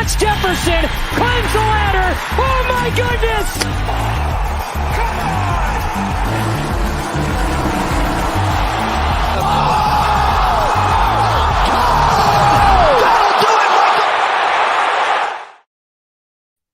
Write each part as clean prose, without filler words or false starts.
It's Jefferson, climbs the ladder. Oh my goodness! Come on!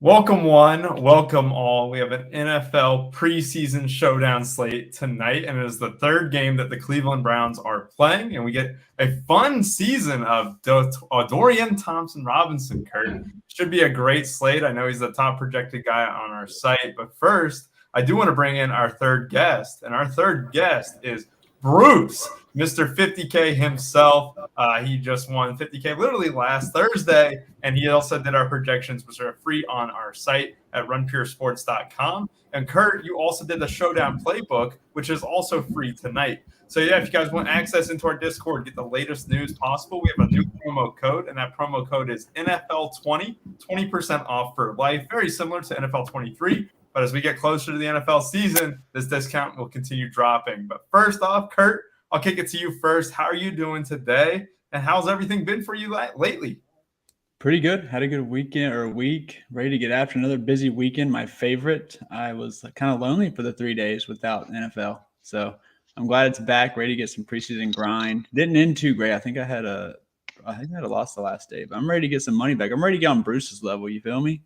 Welcome one, welcome all. We have an NFL preseason showdown slate tonight, and it is the third game that the Cleveland Browns are playing, and we get a fun season of Dorian Thompson-Robinson, Kurt. Should be a great slate. I know he's the top projected guy on our site, but first, I do want to bring in our third guest, and our third guest is Bruce, Mr. 50K himself. He just won 50K literally last Thursday, and he also did our projections, which are free on our site at runpuresports.com. And Kurt, you also did the Showdown playbook, which is also free tonight. So yeah, if you guys want access into our Discord, get the latest news possible, we have a new promo code, and that promo code is NFL20, 20% off for life, very similar to NFL 23. But as we get closer to the NFL season, this discount will continue dropping. But first off, Kurt, I'll kick it to you first. How are you doing today? And how's everything been for you lately? Pretty good. Had a good weekend or a week. Ready to get after another busy weekend. My favorite. I was kind of lonely for the 3 days without NFL. So I'm glad it's back. Ready to get some preseason grind. Didn't end too great. I think I had a loss the last day, but I'm ready to get some money back. I'm ready to get on Bruce's level. You feel me?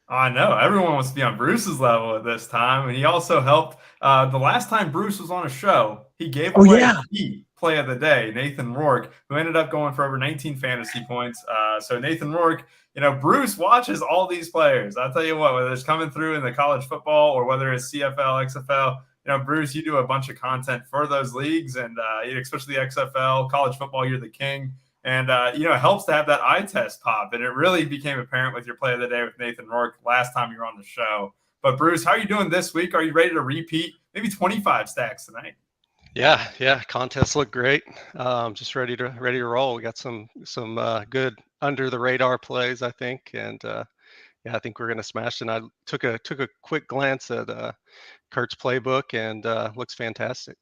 I know. Everyone wants to be on Bruce's level at this time. And he also helped the last time Bruce was on a show, he gave away the play of the day, Nathan Rourke, who ended up going for over 19 fantasy points. So Nathan Rourke, Bruce watches all these players. I'll tell you what, whether it's coming through in the college football or whether it's CFL, XFL, Bruce, you do a bunch of content for those leagues, and especially the XFL, college football, you're the king. And, it helps to have that eye test pop. And it really became apparent with your play of the day with Nathan Rourke last time you were on the show. But, Bruce, how are you doing this week? Are you ready to repeat maybe 25 stacks tonight? Yeah. Contests look great. Just ready to roll. We got some good under the radar plays, I think. And, I think we're going to smash. And I took a quick glance at Kurt's playbook, and looks fantastic.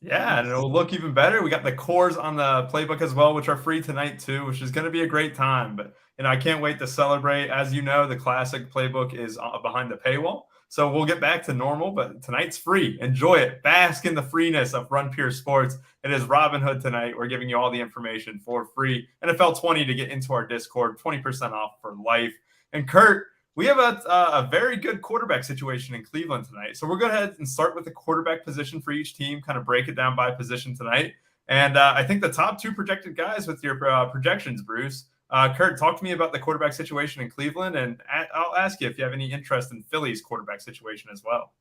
Yeah, and it'll look even better. We got the cores on the playbook as well, which are free tonight too, which is going to be a great time. But, I can't wait to celebrate. As you know, the classic playbook is behind the paywall. So we'll get back to normal, but tonight's free. Enjoy it. Bask in the freeness of Run Pure Sports. It is Robinhood tonight. We're giving you all the information for free. NFL 20 to get into our Discord, 20% off for life. And Kurt, we have a very good quarterback situation in Cleveland tonight. So we'll go ahead and start with the quarterback position for each team, kind of break it down by position tonight. And I think the top two projected guys with your projections, Bruce. Kurt, talk to me about the quarterback situation in Cleveland, and I'll ask you if you have any interest in Philly's quarterback situation as well.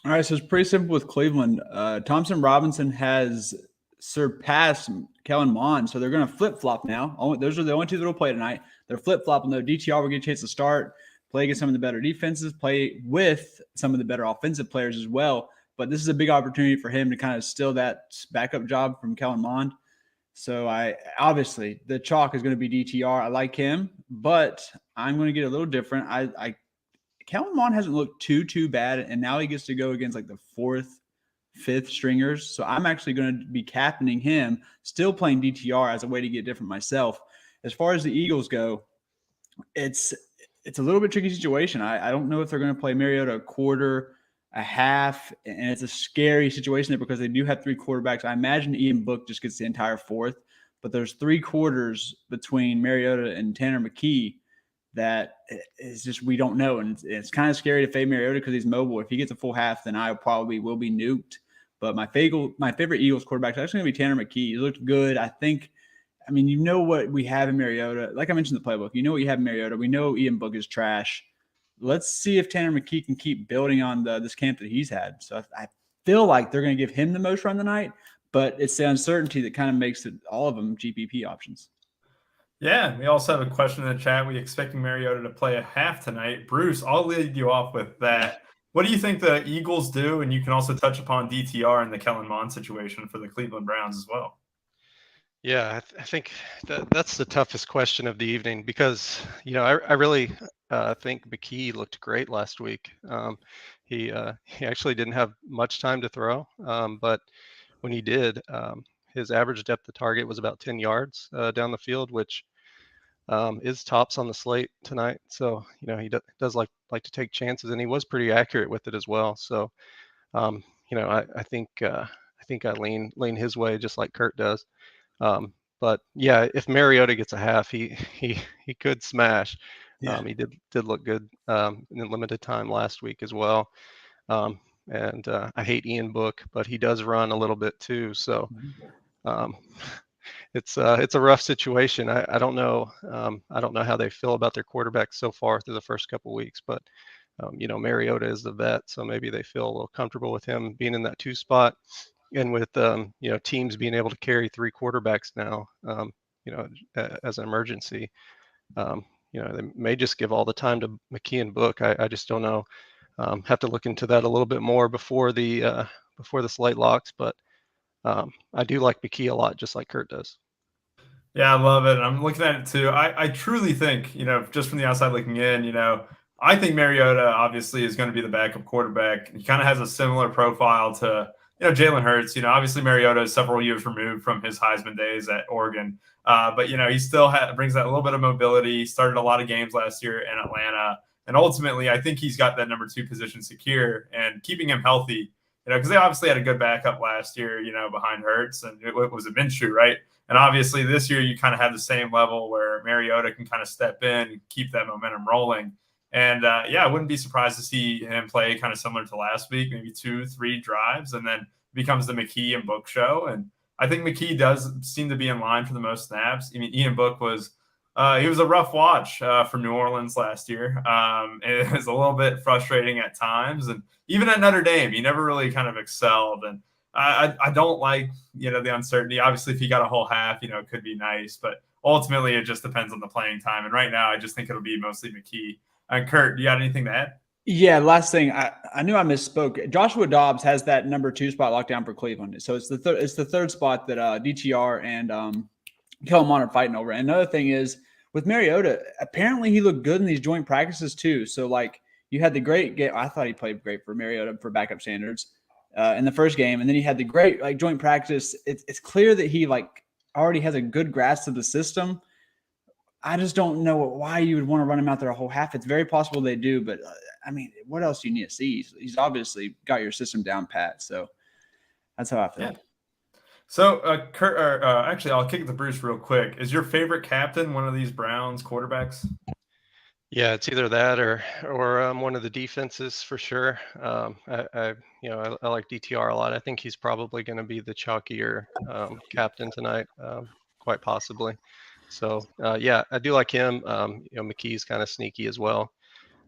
All right, so it's pretty simple with Cleveland. Thompson-Robinson has surpassed Kellen Mond, so they're going to flip-flop now. Those are the only two that will play tonight. They're flip-flopping, though. DTR will get a chance to start, play against some of the better defenses, play with some of the better offensive players as well. But this is a big opportunity for him to kind of steal that backup job from Kellen Mond. So obviously the chalk is going to be DTR. I like him, but I'm going to get a little different. Kellen Mond hasn't looked too bad, and now he gets to go against like the fourth, fifth stringers. So I'm actually going to be captaining him, still playing DTR as a way to get different myself. As far as the Eagles go, it's a little bit tricky situation. I don't know if they're going to play Mariota a quarter, a half, and it's a scary situation there because they do have three quarterbacks. I imagine Ian Book just gets the entire fourth, but there's 3 quarters between Mariota and Tanner McKee that is just we don't know, and it's kind of scary to fade Mariota because he's mobile. If he gets a full half, then I probably will be nuked. But my favorite Eagles quarterback is actually going to be Tanner McKee. He looked good. You know what we have in Mariota. Like I mentioned in the playbook, you know what you have in Mariota. We know Ian Book is trash. Let's see if Tanner McKee can keep building on this camp that he's had. So I feel like they're going to give him the most run tonight, but it's the uncertainty that kind of makes all of them GPP options. Yeah, we also have a question in the chat. We expecting Mariota to play a half tonight. Bruce, I'll lead you off with that. What do you think the Eagles do? And you can also touch upon DTR and the Kellen Mond situation for the Cleveland Browns as well. Yeah, I think that's the toughest question of the evening because, I really think McKee looked great last week. He actually didn't have much time to throw, but when he did, his average depth of target was about 10 yards down the field, which is tops on the slate tonight. So, he does like to take chances, and he was pretty accurate with it as well. So, I think I lean his way just like Kurt does. But yeah, if Mariota gets a half, he could smash. Yeah. He did look good in limited time last week as well. And I hate Ian Book, but he does run a little bit too. So it's a rough situation. I don't know. I don't know how they feel about their quarterback so far through the first couple weeks, but Mariota is the vet, so maybe they feel a little comfortable with him being in that 2 spot, and with teams being able to carry 3 quarterbacks now, as an emergency. They may just give all the time to McKee and Book. I just don't know. Have to look into that a little bit more before the slate locks, but I do like McKee a lot, just like Kurt does. Yeah, I love it. I'm looking at it too. I truly think, just from the outside looking in, I think Mariota obviously is going to be the backup quarterback. He kind of has a similar profile to, Jalen Hurts. Obviously Mariota is several years removed from his Heisman days at Oregon. But, he still brings that little bit of mobility. He started a lot of games last year in Atlanta. And ultimately, I think he's got that number 2 position secure, and keeping him healthy, because they obviously had a good backup last year, behind Hurts, and it was a Minshew, right? And obviously this year you kind of have the same level where Mariota can kind of step in and keep that momentum rolling. And I wouldn't be surprised to see him play kind of similar to last week, maybe 2-3 drives, and then becomes the McKee and Book show. And I think McKee does seem to be in line for the most snaps. I mean, Ian Book was he was a rough watch for New Orleans last year. It was a little bit frustrating at times, and even at Notre Dame, he never really kind of excelled. And I don't like, the uncertainty. Obviously, if he got a whole half, it could be nice, but ultimately it just depends on the playing time. And right now, I just think it'll be mostly McKee. Kurt, do you got anything to add? Yeah, last thing, I knew I misspoke. Joshua Dobbs has that number 2 spot locked down for Cleveland. So it's the third spot that DTR and Kellen Mond are fighting over. And another thing is, with Mariota, apparently he looked good in these joint practices too. So like, you had the great game. I thought he played great for Mariota for backup standards in the first game, and then he had the great joint practice. It's clear that he already has a good grasp of the system. I just don't know why you would want to run him out there a whole half. It's very possible they do, but I mean, what else do you need to see? He's obviously got your system down pat. So that's how I feel. Yeah. So, Kurt, actually, I'll kick it to Bruce real quick. Is your favorite captain one of these Browns quarterbacks? Yeah, it's either that or one of the defenses for sure. I like DTR a lot. I think he's probably going to be the chalkier captain tonight, quite possibly. So I do like him. McKee's kind of sneaky as well.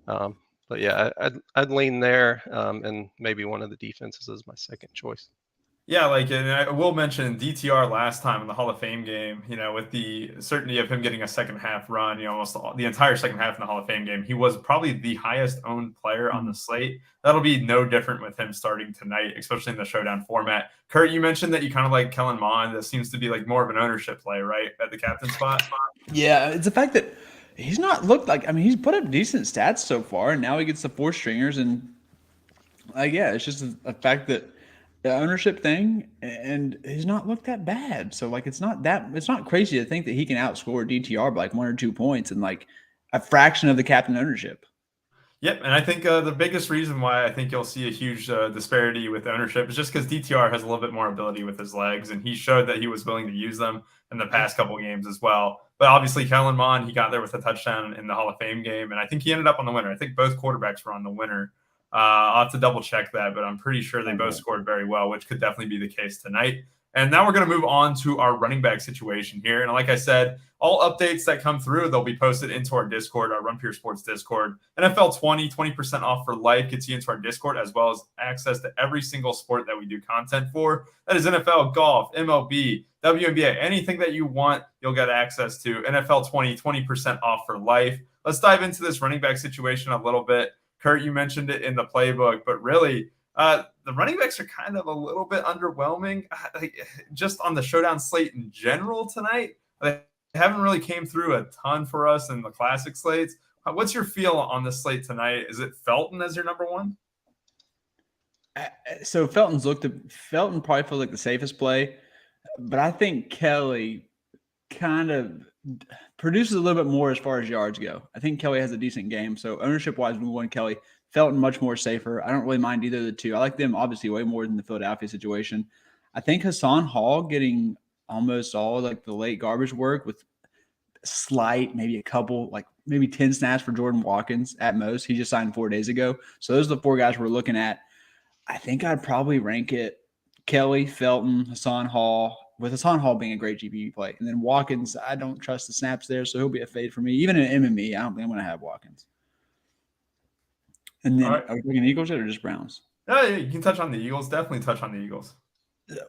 But yeah, I'd lean there, and maybe one of the defenses is my second choice. Yeah, and I will mention DTR last time in the Hall of Fame game, with the certainty of him getting a second half run, almost the entire second half in the Hall of Fame game, he was probably the highest owned player on the slate. That'll be no different with him starting tonight, especially in the showdown format. Kurt, you mentioned that you kind of like Kellen Mond. That seems to be more of an ownership play, right, at the captain spot? Yeah, it's the fact that he's not looked like, he's put up decent stats so far, and now he gets the 4 stringers, and it's just a fact that the ownership thing, and he's not looked that bad. So it's not crazy to think that he can outscore DTR by 1 or 2 points and a fraction of the captain ownership. Yep, and I think the biggest reason why I think you'll see a huge disparity with ownership is just because DTR has a little bit more ability with his legs, and he showed that he was willing to use them in the past couple games as well. But obviously, Kellen Mond, he got there with a touchdown in the Hall of Fame game, and I think he ended up on the winner. I think both quarterbacks were on the winner. I'll have to double check that, but I'm pretty sure they both scored very well, which could definitely be the case tonight. And now we're going to move on to our running back situation here. And like I said, all updates that come through, they'll be posted into our Discord, our Run Pure Sports Discord. NFL 20% off for life gets you into our Discord, as well as access to every single sport that we do content for. That is NFL, golf, MLB, WNBA, anything that you want, you'll get access to. NFL 20% off for life. Let's dive into this running back situation a little bit. Kurt, you mentioned it in the playbook, but really, the running backs are kind of a little bit underwhelming. Just on the showdown slate in general tonight, they haven't really came through a ton for us in the classic slates. What's your feel on the slate tonight? Is it Felton as your number 1? So Felton probably feels like the safest play, but I think Kelly kind of produces a little bit more as far as yards go. I think Kelly has a decent game. So ownership-wise, we won Kelly. Felton much more safer. I don't really mind either of the two. I like them obviously way more than the Philadelphia situation. I think Hassan Hall getting almost all like the late garbage work with slight, maybe a couple, like maybe 10 snaps for Jordan Watkins at most. He just signed 4 days ago. So those are the 4 guys we're looking at. I think I'd probably rank it Kelly, Felton, Hassan Hall, with Hassan Hall being a great GPP play. And then Watkins, I don't trust the snaps there, so he'll be a fade for me. Even in MME, I don't think I'm going to have Watkins. And then All right. are we looking Eagles yet or just Browns? Yeah, you can touch on the Eagles. Definitely touch on the Eagles.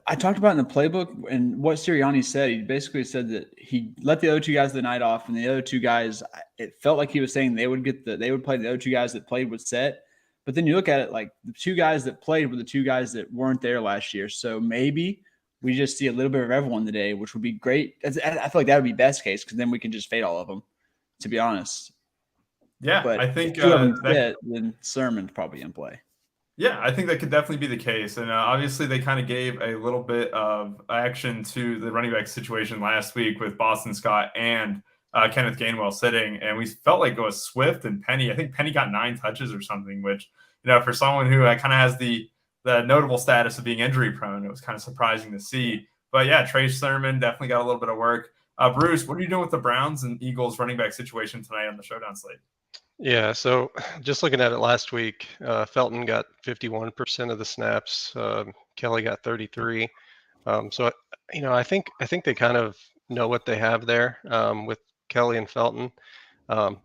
I talked about in the playbook and what Sirianni said. He basically said that he let the other 2 guys the night off, and the other 2 guys, it felt like he was saying they would play the other 2 guys that played with set. But then you look at it like the 2 guys that played were the 2 guys that weren't there last year. So maybe we just see a little bit of everyone today, which would be great. I feel like that would be best case because then we can just fade all of them, to be honest. Yeah, But I think if 2 of them fit, then Sermon's probably in play. Yeah, I think that could definitely be the case. And obviously, they kind of gave a little bit of action to the running back situation last week with Boston Scott and Kenneth Gainwell sitting. And we felt like it was Swift and Penny. I think Penny got 9 touches or something, which, for someone who kind of has the notable status of being injury prone, it was kind of surprising to see. But yeah, Trey Sermon definitely got a little bit of work. Bruce, what are you doing with the Browns and Eagles running back situation tonight on the Showdown slate? Yeah, so just looking at it last week, Felton got 51% of the snaps. Kelly got 33. So I think they kind of know what they have there with Kelly and Felton. I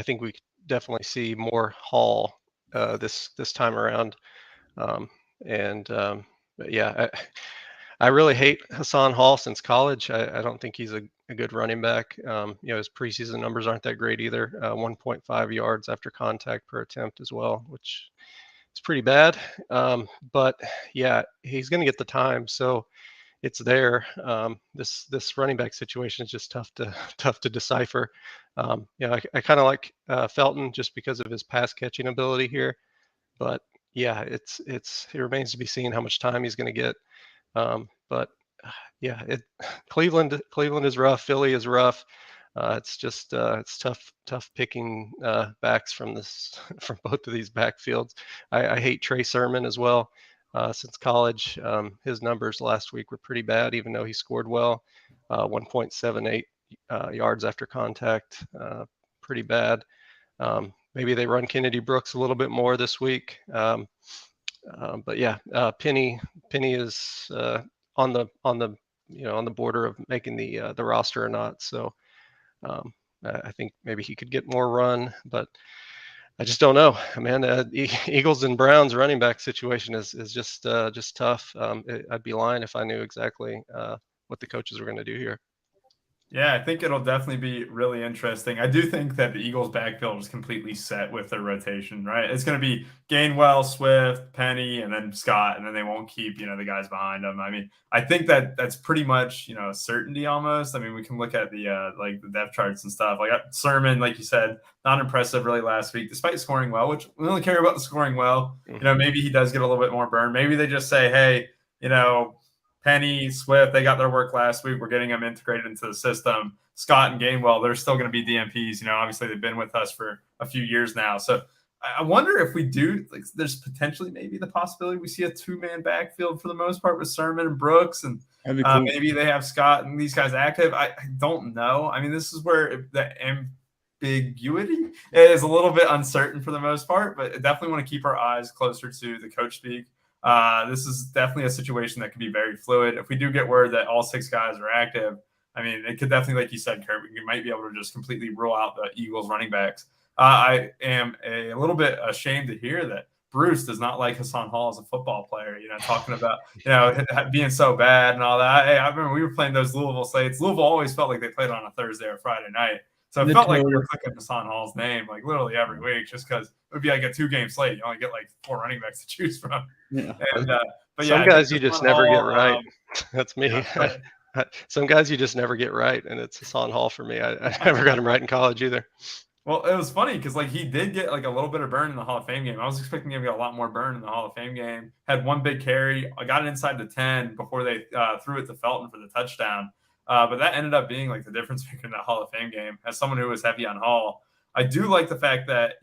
think we could definitely see more Hall this time around. But yeah, I really hate Hassan Hall since college. I don't think he's a good running back. His preseason numbers aren't that great either. 1.5 yards after contact per attempt as well, which is pretty bad. But yeah, he's going to get the time, so it's there. This running back situation is just tough to decipher. I kind of like Felton just because of his pass catching ability here, but yeah, it remains to be seen how much time he's going to get. But yeah, Cleveland is rough. Philly is rough. It's just it's tough picking backs from both of these backfields. I hate Trey Sermon as well. Since college, his numbers last week were pretty bad, even though he scored well. 1.78 yards after contact, pretty bad. Maybe they run Kennedy Brooks a little bit more this week. But yeah, Penny is on the border of making the roster or not. So I think maybe he could get more run, but I just don't know, man. Eagles and Browns running back situation is just tough. I'd be lying if I knew exactly what the coaches were going to do here. Yeah, I think it'll definitely be really interesting. I do think that the Eagles' backfield is completely set with their rotation, right? It's going to be Gainwell, Swift, Penny, and then Scott, and then they won't keep, the guys behind them. I mean, I think that's pretty much, a certainty almost. I mean, we can look at the the depth charts and stuff. Like Sermon, like you said, not impressive really last week, despite scoring well, which we only care about the scoring well. Maybe he does get a little bit more burn. Maybe they just say, hey, Penny, Swift, they got their work last week. We're getting them integrated into the system. Scott and Gainwell, they're still going to be DMPs. Obviously they've been with us for a few years now. So I wonder if we do, there's potentially maybe the possibility we see a 2-man backfield for the most part with Sermon and Brooks. And cool. Maybe they have Scott and these guys active. I don't know. I mean, this is where the ambiguity is a little bit uncertain for the most part, but definitely want to keep our eyes closer to the coach speak. This is definitely a situation that could be very fluid. If we do get word that all 6 guys are active, I mean, it could definitely, like you said, Kurt, we might be able to just completely rule out the Eagles running backs. I am a little bit ashamed to hear that Bruce does not like Hassan Hall as a football player, talking about, being so bad and all that. Hey, I remember we were playing those Louisville slates. Louisville always felt like they played on a Thursday or Friday night. So it felt like we were clicking Hassan Hall's name like literally every week just because it would be like a 2-game slate. You only get like 4 running backs to choose from. Yeah. And, but some guys you just never get right. That's me. Yeah. Some guys you just never get right, and it's Hassan Hall for me. I never got him right in college either. Well, it was funny because he did get like a little bit of burn in the Hall of Fame game. I was expecting him to get a lot more burn in the Hall of Fame game. Had 1 big carry. I got it inside the 10 before they threw it to Felton for the touchdown. But that ended up being like the difference maker in that Hall of Fame game. As someone who was heavy on Hall, I do like the fact that,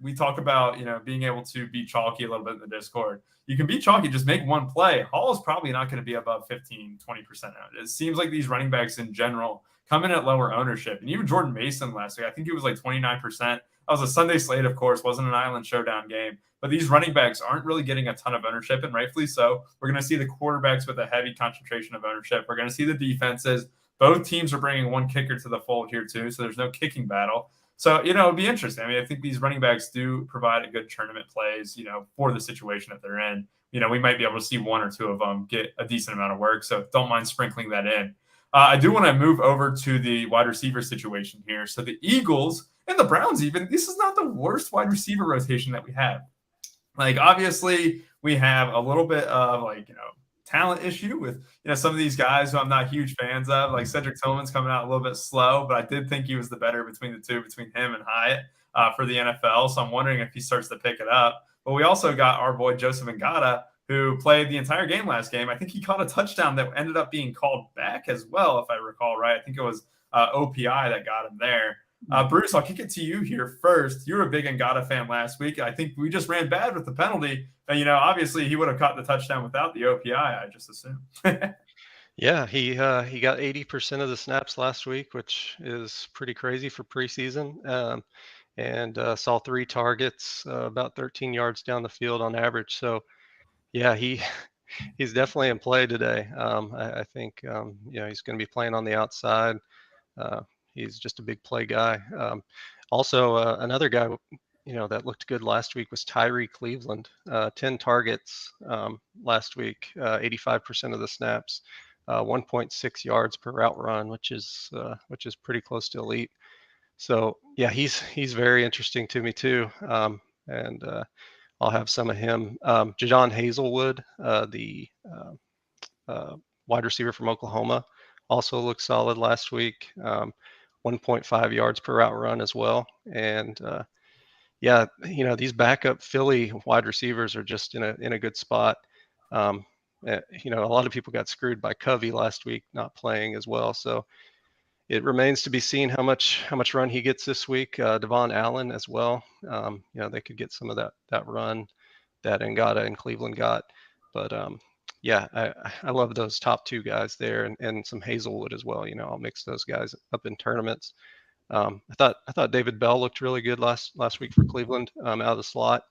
we talk about, being able to be chalky a little bit in the Discord. You can be chalky, just make one play. Hall is probably not going to be above 15, 20% out. It seems like these running backs in general come in at lower ownership. And even Jordan Mason last week, I think he was like 29%. That was a Sunday slate, of course, wasn't an Island Showdown game. But these running backs aren't really getting a ton of ownership, and rightfully so. We're going to see the quarterbacks with a heavy concentration of ownership. We're going to see the defenses. Both teams are bringing one kicker to the fold here, too, so there's no kicking battle. So, it'll be interesting. I mean, I think these running backs do provide a good tournament plays, for the situation that they're in. We might be able to see one or two of them get a decent amount of work, so don't mind sprinkling that in. I do want to move over to the wide receiver situation here. So the Eagles and the Browns even, this is not the worst wide receiver rotation that we have. Like, obviously, we have a little bit of, talent issue with, some of these guys who I'm not huge fans of. Like, Cedric Tillman's coming out a little bit slow, but I did think he was the better between the two, between him and Hyatt for the NFL. So I'm wondering if he starts to pick it up. But we also got our boy Joseph Ngata, who played the entire game last game. I think he caught a touchdown that ended up being called back as well, if I recall right. I think it was OPI that got him there. Bruce, I'll kick it to you here first. You were a big Ngata fan last week. I think we just ran bad with the penalty. And, obviously he would have caught the touchdown without the OPI, I just assume. Yeah, he got 80% of the snaps last week, which is pretty crazy for preseason. And saw 3 targets, about 13 yards down the field on average. So, yeah, he's definitely in play today. I think, he's going to be playing on the outside. He's just a big play guy. Also, another guy, that looked good last week was Tyree Cleveland. 10 targets last week, 85% of the snaps, 1.6 yards per route run, which is pretty close to elite. So yeah, he's very interesting to me too. And I'll have some of him. Jadon Hazelwood, the wide receiver from Oklahoma, also looked solid last week. 1.5 yards per route run as well. And yeah, these backup Philly wide receivers are just in a good spot. A lot of people got screwed by Covey last week not playing as well. So it remains to be seen how much run he gets this week. Devon Allen as well. They could get some of that run that Ngata and Cleveland got. But yeah, I love those top 2 guys there, and some Hazelwood as well. I'll mix those guys up in tournaments. I thought David Bell looked really good last week for Cleveland, out of the slot.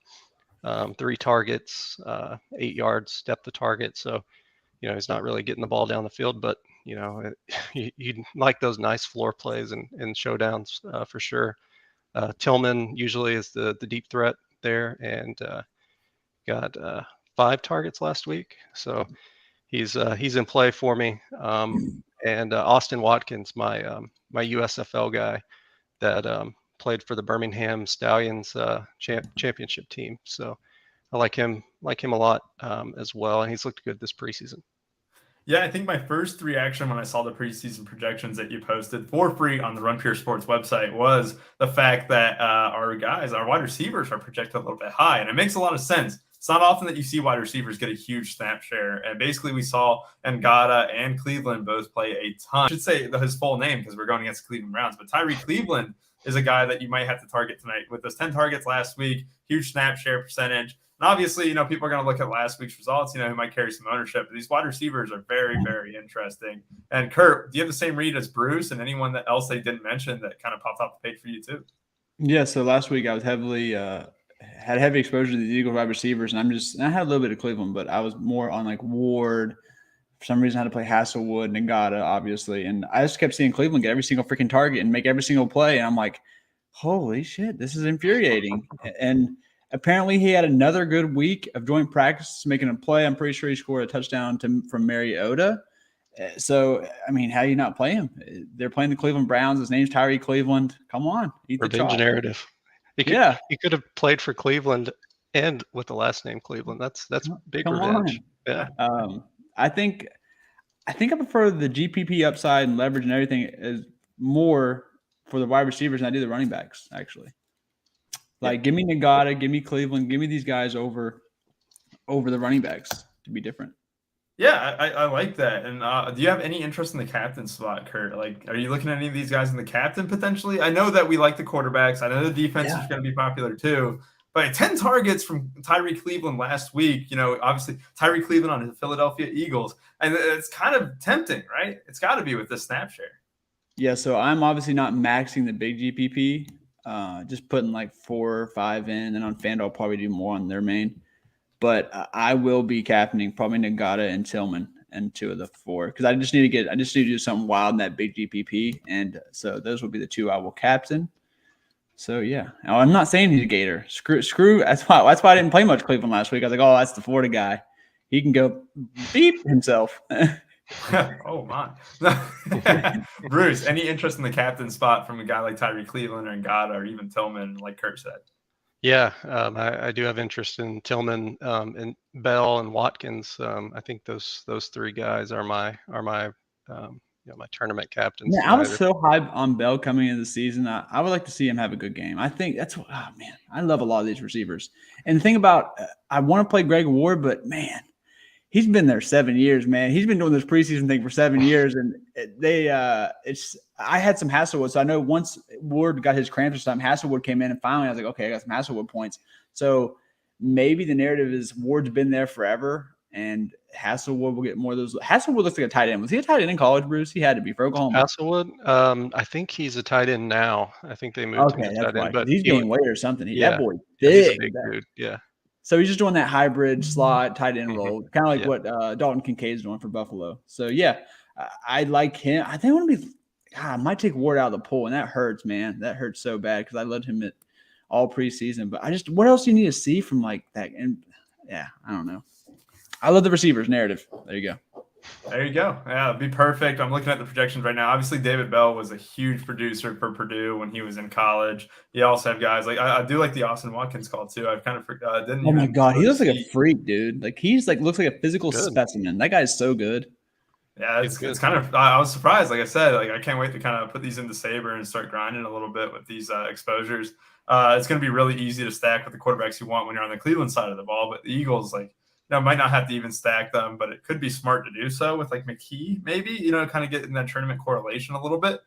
3 targets, 8 yards depth of target. So, he's not really getting the ball down the field, but you'd like those nice floor plays and showdowns for sure. Tillman usually is the deep threat there, and got 5 targets last week. So he's in play for me. And Austin Watkins, my USFL guy that played for the Birmingham Stallions championship team. So I like him a lot as well, and he's looked good this preseason. Yeah, I think my first reaction when I saw the preseason projections that you posted for free on the Run Pure Sports website was the fact that our wide receivers are projected a little bit high, and it makes a lot of sense. It's not often that you see wide receivers get a huge snap share, and basically we saw Ngata and Cleveland both play a ton. I should say his full name because we're going against the Cleveland Browns, but Tyree Cleveland is a guy that you might have to target tonight with those 10 targets last week, huge snap share percentage. And obviously, people are going to look at last week's results, who might carry some ownership. But these wide receivers are very, very interesting. And Kurt, do you have the same read as Bruce and anyone else they didn't mention that kind of popped off the page for you too? Yeah, so last week I was had heavy exposure to the Eagles wide receivers, and I had a little bit of Cleveland, but I was more on like Ward. For some reason, I had to play Hasselwood and Ngata, obviously. And I just kept seeing Cleveland get every single freaking target and make every single play. And I'm like, holy shit, this is infuriating. And apparently he had another good week of joint practice, making a play. I'm pretty sure he scored a touchdown from Mariota. So, I mean, how do you not play him? They're playing the Cleveland Browns. His name's Tyree Cleveland. Come on. Revenge narrative. He could have played for Cleveland and with the last name Cleveland. That's big revenge. Yeah. I think I prefer the GPP upside and leverage and everything is more for the wide receivers than I do the running backs, actually. Like, give me Ngata, give me Cleveland, give me these guys over the running backs to be different. Yeah, I like that. And do you have any interest in the captain spot, Kurt? Like, are you looking at any of these guys in the captain potentially? I know that we like the quarterbacks. I know the defense is going to be popular too. But 10 targets from Tyree Cleveland last week, obviously Tyree Cleveland on the Philadelphia Eagles. And it's kind of tempting, right? It's got to be with this snap share. Yeah, so I'm obviously not maxing the big GPP, just putting like 4 or 5 in, and on FanDuel I'll probably do more on their main. But I will be captaining probably Nagata and Tillman and 2 of the 4 because I just need to do something wild in that big GPP, and so those will be the 2 I will captain. So yeah, I'm not saying he's a Gator. Screw. That's why I didn't play much Cleveland last week. I was like, oh, that's the Florida guy. He can go beep himself. Oh my. Bruce, any interest in the captain spot from a guy like Tyree Cleveland or Ngata or even Tillman, like Kurt said? Yeah, I do have interest in Tillman and Bell and Watkins. I think those 3 guys are my my tournament captains. Yeah, I was so hyped on Bell coming into the season. I would like to see him have a good game. I think that's what. Oh man, I love a lot of these receivers. And the thing about I want to play Greg Ward, but man, he's been there 7 years, man. He's been doing this preseason thing for 7 years, and I had some Hasselwood. So I know once Ward got his cramps or something, Hasselwood came in, and finally I was like, okay, I got some Hasselwood points. So maybe the narrative is Ward's been there forever, and Hasselwood will get more of those. Hasselwood looks like a tight end. Was he a tight end in college, Bruce? He had to be for Oklahoma. Hasselwood, I think he's a tight end now. I think they moved him to tight end, but he's gaining weight or something. Yeah, that boy he's big, a big dude. Yeah. So he's just doing that hybrid slot tight end role, kind of like what Dalton Kincaid's doing for Buffalo. So yeah, I like him. I think I want to be. God, I might take Ward out of the pool, and that hurts, man. That hurts so bad because I loved him at all preseason. But what else do you need to see from like that? And yeah, I don't know. I love the receivers narrative. There you go. There you go. Yeah, it'd be perfect. I'm looking at the projections right now. Obviously, David Bell was a huge producer for Purdue when he was in college. You also have guys like I do like the Austin Watkins call too. I've kind of didn't. Oh my God, he looks like a freak, dude. Like he's like looks like a physical specimen. That guy's so good. Yeah, it's kind of. I was surprised. Like I said, like I can't wait to kind of put these into Saber and start grinding a little bit with these exposures. It's going to be really easy to stack with the quarterbacks you want when you're on the Cleveland side of the ball. But the Eagles, like, might not have to even stack them, but it could be smart to do so with like McKee, maybe, kind of get in that tournament correlation a little bit.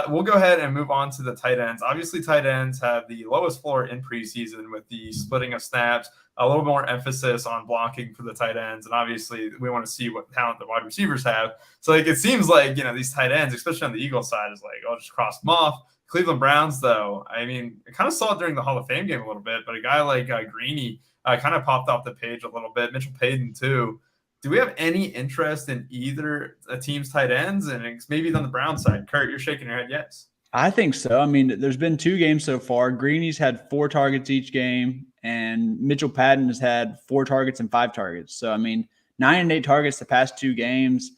We'll go ahead and move on to the tight ends. Obviously, tight ends have the lowest floor in preseason with the splitting of snaps, a little more emphasis on blocking for the tight ends. And obviously, we want to see what talent the wide receivers have. So like it seems like, these tight ends, especially on the Eagles side, is like, I'll just cross them off. Cleveland Browns, though, I mean, I kind of saw it during the Hall of Fame game a little bit, but a guy like Greeny kind of popped off the page a little bit. Mitchell Payton, too. Do we have any interest in either a team's tight ends? And maybe on the Brown side. Kurt, you're shaking your head yes. I think so. I mean, there's been 2 games so far. Greeny's had 4 targets each game, and Mitchell Patton has had 4 targets and 5 targets. So, I mean, 9 and 8 targets the past 2 games.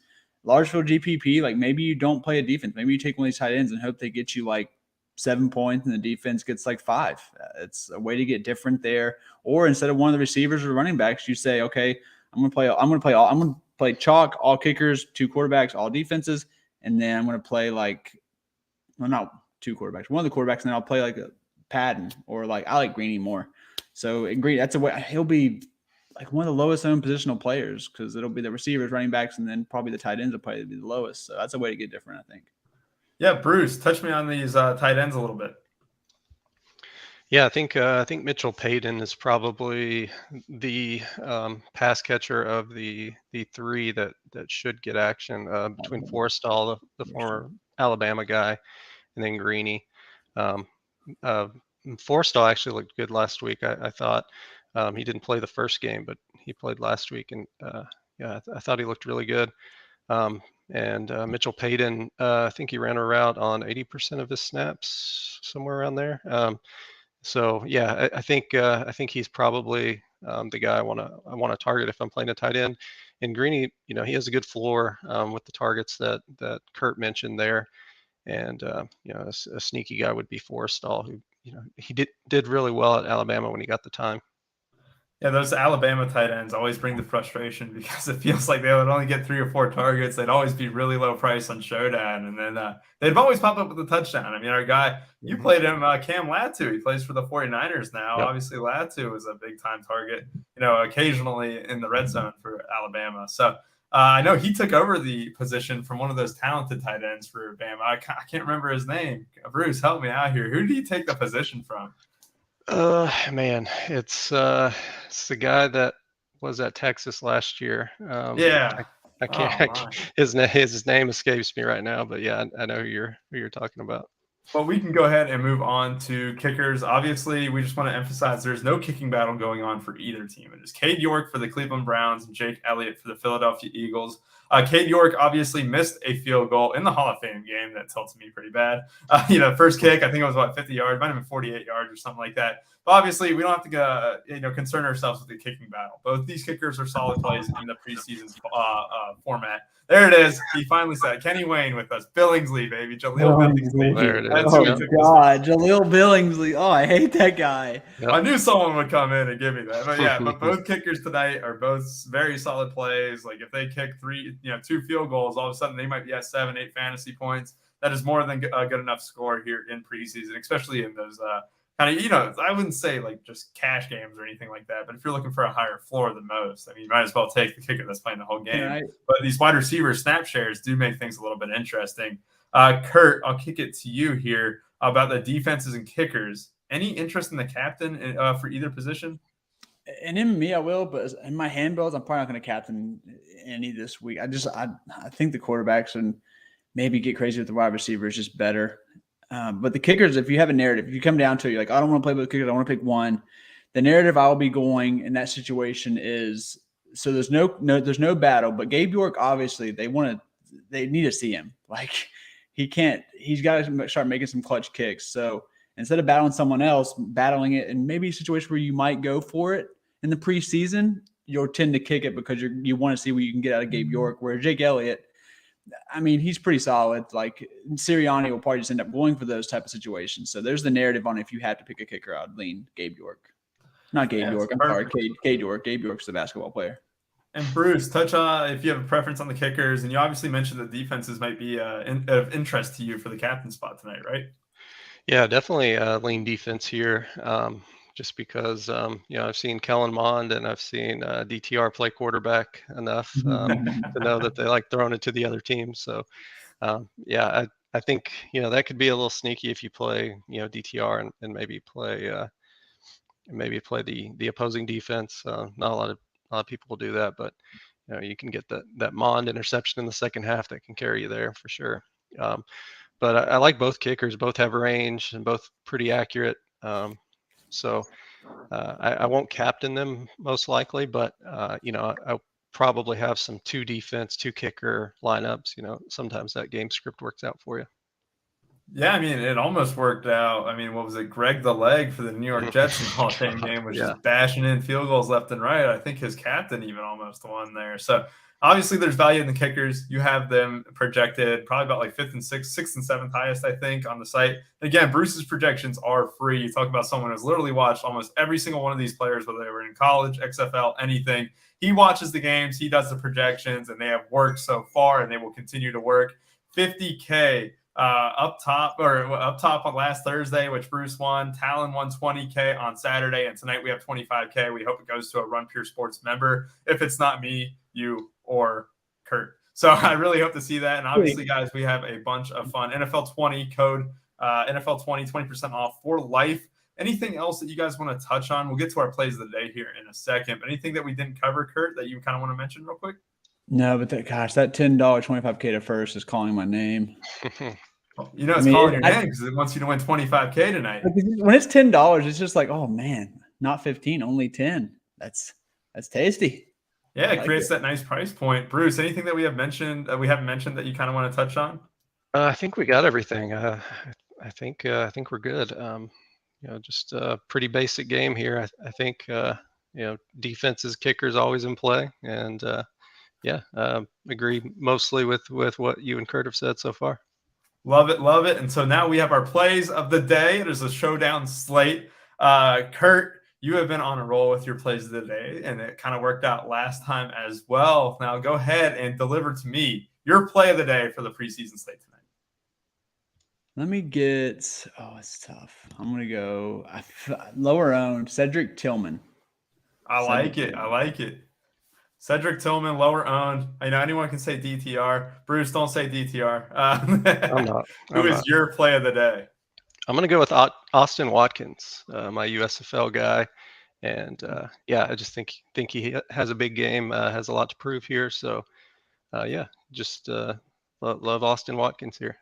Large field GPP, like maybe you don't play a defense. Maybe you take one of these tight ends and hope they get you like 7 points and the defense gets like 5. It's a way to get different there. Or instead of one of the receivers or running backs, you say, okay, I'm going to play chalk, all kickers, 2 quarterbacks, all defenses, and then I'm going to play not 2 quarterbacks, one of the quarterbacks, and then I'll play like a Patton or like I like Greeny more. So Greeny, that's a way he'll be like one of the lowest owned positional players because it'll be the receivers, running backs, and then probably the tight ends will probably be the lowest. So that's a way to get different, I think. Yeah, Bruce, touch me on these tight ends a little bit. Yeah, I think Mitchell Payton is probably the pass catcher of the 3 that should get action between Forrestall, the former Alabama guy, and then Greeny. Forrestall actually looked good last week. I thought he didn't play the first game, but he played last week, and I thought he looked really good. And Mitchell Payton, I think he ran a route on 80% of his snaps, somewhere around there. So yeah, I think he's probably the guy I want to target if I'm playing a tight end. And Greeny, he has a good floor with the targets that Kurt mentioned there. And a sneaky guy would be Forrestall, who he did really well at Alabama when he got the time. Yeah, those Alabama tight ends always bring the frustration because it feels like they would only get 3 or 4 targets. They'd always be really low price on Showdown, and then they'd always pop up with a touchdown. I mean, our guy, you played him, Cam Latu. He plays for the 49ers now. Yep. Obviously, Latu is a big-time target, occasionally in the red zone for Alabama. So I know he took over the position from one of those talented tight ends for Bama. I can't remember his name. Bruce, help me out here. Who did he take the position from? Man, it's the guy that was at Texas last year. Yeah. I can't. His name escapes me right now, but yeah, I know who you're talking about. Well, we can go ahead and move on to kickers. Obviously, we just want to emphasize there's no kicking battle going on for either team. It is Cade York for the Cleveland Browns and Jake Elliott for the Philadelphia Eagles. Cade York obviously missed a field goal in the Hall of Fame game. That tilts me pretty bad. First kick, I think it was 50 yards, might have been 48 yards or something like that. But obviously, we don't have to concern ourselves with the kicking battle. Both these kickers are solid plays in the preseason format. There it is. He finally said Kenny Wayne with us. Billingsley, baby. Jaleel Billingsley. There it is. Oh, God. Jaleel Billingsley. Oh, I hate that guy. Yep. I knew someone would come in and give me that. But yeah, but both kickers tonight are both very solid plays. Like if they kick 2 field goals, all of a sudden they might be at 7-8 fantasy points. That is more than a good enough score here in preseason, especially in those kind of, I wouldn't say like just cash games or anything like that, but if you're looking for a higher floor than most, I mean, you might as well take the kicker that's playing the whole game. Right. But these wide receiver snap shares do make things a little bit interesting. Kurt, I'll kick it to you here about the defenses and kickers. Any interest in the captain for either position? And in me, I will, but in my handbills, I'm probably not going to captain any this week. I think the quarterbacks and maybe get crazy with the wide receivers just better. But the kickers, if you have a narrative, if you come down to it, you're like, I don't want to play with the kickers, I want to pick one. The narrative I will be going in that situation is so there's no battle, but Gabe York, obviously, they need to see him. Like he's got to start making some clutch kicks. So instead of battling someone else, battling it, and maybe a situation where you might go for it in the preseason, you'll tend to kick it because you want to see what you can get out of Gabe York. Where Jake Elliott, I mean, he's pretty solid. Like Sirianni will probably just end up going for those type of situations. So there's the narrative on if you had to pick a kicker, I'd lean Gabe York. Not Gabe York. I'm sorry, Cade York. Gabe York's the basketball player. And Bruce, touch on if you have a preference on the kickers, and you obviously mentioned the defenses might be of interest to you for the captain spot tonight, right? Yeah, definitely lean defense here. Just because I've seen Kellen Mond and I've seen DTR play quarterback enough to know that they like throwing it to the other team. So I think that could be a little sneaky if you play DTR and maybe play the opposing defense. Not a lot of people will do that, but you can get that Mond interception in the second half that can carry you there for sure. But I like both kickers. Both have range and both pretty accurate. So I won't captain them most likely, but I'll probably have some 2 defense, 2 kicker lineups. Sometimes that game script works out for you. Yeah, I mean, it almost worked out. I mean, what was it? Greg the Leg for the New York Jets in the Hall of Fame game was just bashing in field goals left and right. I think his captain even almost won there. So obviously there's value in the kickers. You have them projected probably about like 5th and 6th and 7th highest, I think, on the site. And again, Bruce's projections are free. You talk about someone who's literally watched almost every single one of these players, whether they were in college, XFL, anything. He watches the games, he does the projections, and they have worked so far, and they will continue to work. 50K up top on last Thursday, which Bruce won. Talon won 20K on Saturday, and tonight we have 25K. We hope it goes to a Run Pure Sports member. If it's not me, you, or Kurt. So I really hope to see that. And obviously, guys, we have a bunch of fun. NFL 20 code, NFL 20, 20% off for life. Anything else that you guys want to touch on? We'll get to our plays of the day here in a second. But anything that we didn't cover, Kurt, that you kind of want to mention real quick? No, but that $10 25K to first is calling my name. It's calling your name because it wants you to win 25K tonight. When it's $10, it's just like, oh man, not 15, only 10. That's tasty. Yeah, it creates that nice price point. Bruce, anything that we haven't mentioned that you kind of want to touch on? I think we got everything. I think we're good. Just a pretty basic game here. I think defenses, kickers always in play, and agree mostly with what you and Kurt have said so far. Love it. And so now we have our plays of the day. There's a showdown slate. Kurt, you have been on a roll with your plays of the day, and it kind of worked out last time as well. Now go ahead and deliver to me your play of the day for the preseason slate tonight. Let me get it's tough. I'm going to go lower owned Cedric Tillman. I like it. Cedric Tillman, lower owned. I know anyone can say DTR. Bruce, don't say DTR. I'm not. Who is your play of the day? I'm going to go with Austin Watkins, my USFL guy. And yeah, I just think he has a big game, has a lot to prove here. So yeah, just love Austin Watkins here.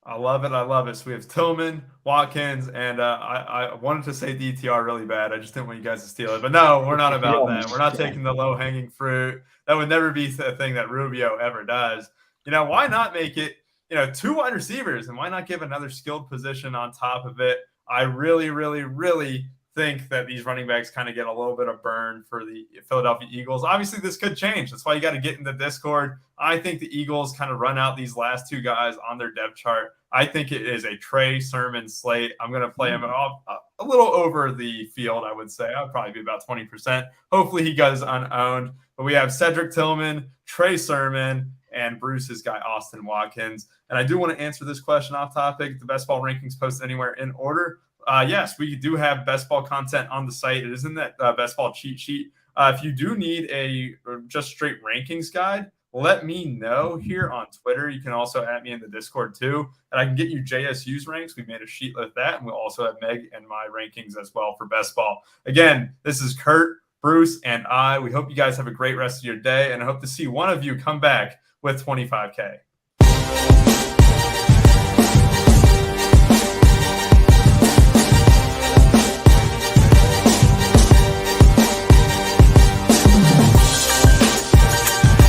I love it. I love it. So we have Tillman, Watkins, and I wanted to say DTR really bad. I just didn't want you guys to steal it. But no, we're not about that. We're not taking the low-hanging fruit. That would never be the thing that Rubio ever does. Why not make it, 2 wide receivers, and why not give another skilled position on top of it? I really, really, really think that these running backs kind of get a little bit of burn for the Philadelphia Eagles. Obviously, this could change. That's why you got to get in the Discord. I think the Eagles kind of run out these last 2 guys on their depth chart. I think it is a Trey Sermon slate. I'm going to play him off a little over the field, I would say. I'd probably be about 20%. Hopefully he goes unowned. But we have Cedric Tillman, Trey Sermon, and Bruce's guy, Austin Watkins. And I do want to answer this question off topic. The best ball rankings posted anywhere in order. Yes, we do have best ball content on the site. It is in that best ball cheat sheet. If you do need a just straight rankings guide, let me know here on Twitter. You can also add me in the Discord too, and I can get you JSU's ranks. We made a sheet like that, and we'll also have Meg and my rankings as well for best ball. Again, this is Kurt, Bruce, and I. We hope you guys have a great rest of your day, and I hope to see one of you come back with 25K.